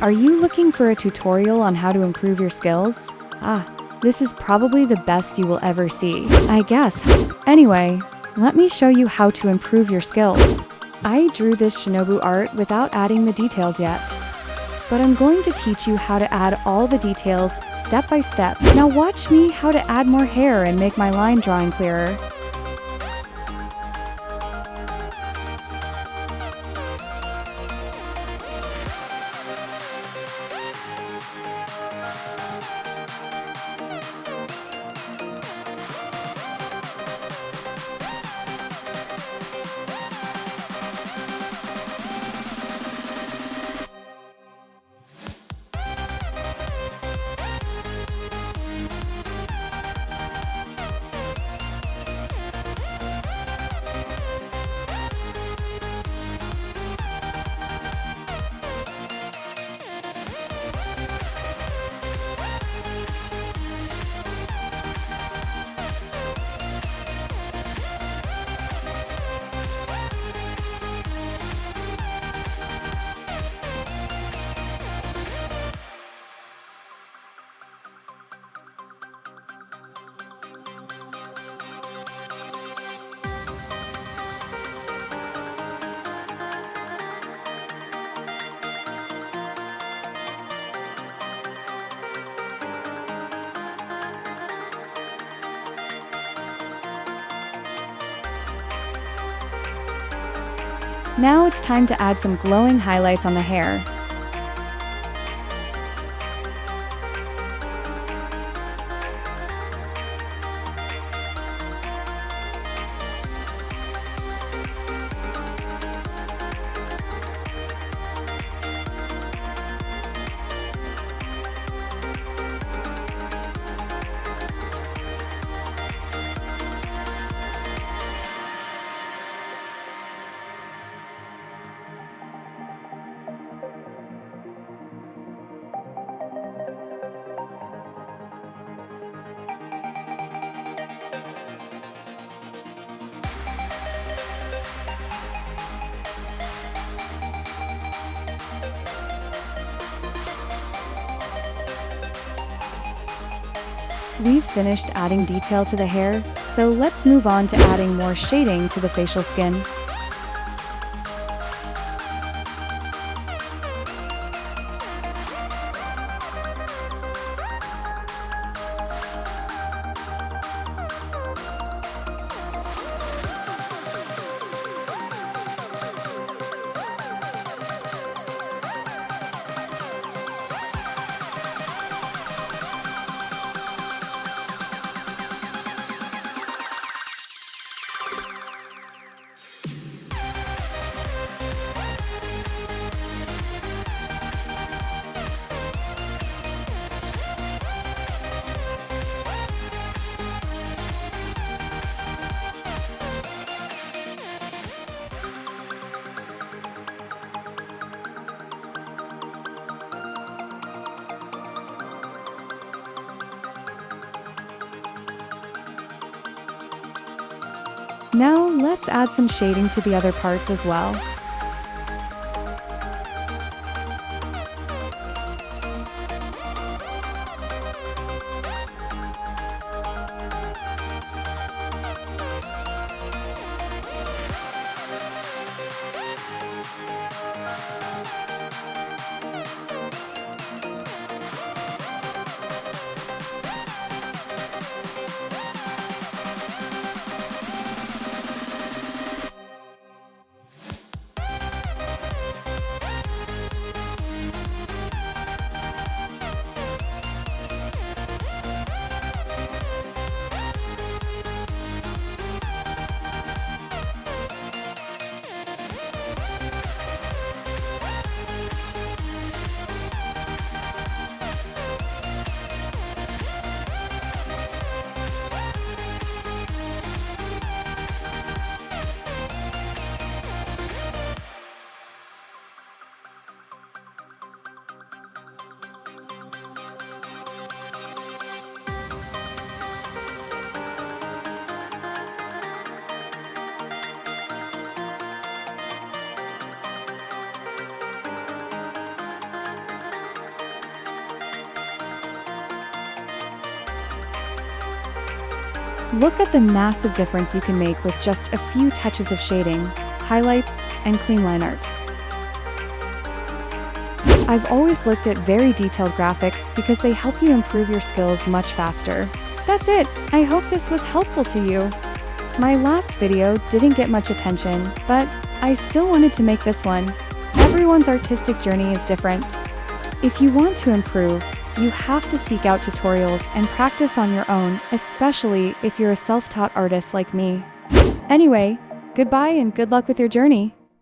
Are you looking for a tutorial on how to improve your skills? This is probably the best you will ever see, I guess. Anyway, let me show you how to improve your skills. I drew this Shinobu art without adding the details yet, but I'm going to teach you how to add all the details step by step. Now watch me how to add more hair and make my line drawing clearer. Now it's time to add some glowing highlights on the hair. We've finished adding detail to the hair, so let's move on to adding more shading to the facial skin. Now let's add some shading to the other parts as well. Look at the massive difference you can make with just a few touches of shading, highlights, and clean line art. I've always looked at very detailed graphics because they help you improve your skills much faster. That's it. I hope this was helpful to you. My last video didn't get much attention, but I still wanted to make this one. Everyone's artistic journey is different. If you want to improve, you have to seek out tutorials and practice on your own, especially if you're a self-taught artist like me. Anyway, goodbye and good luck with your journey.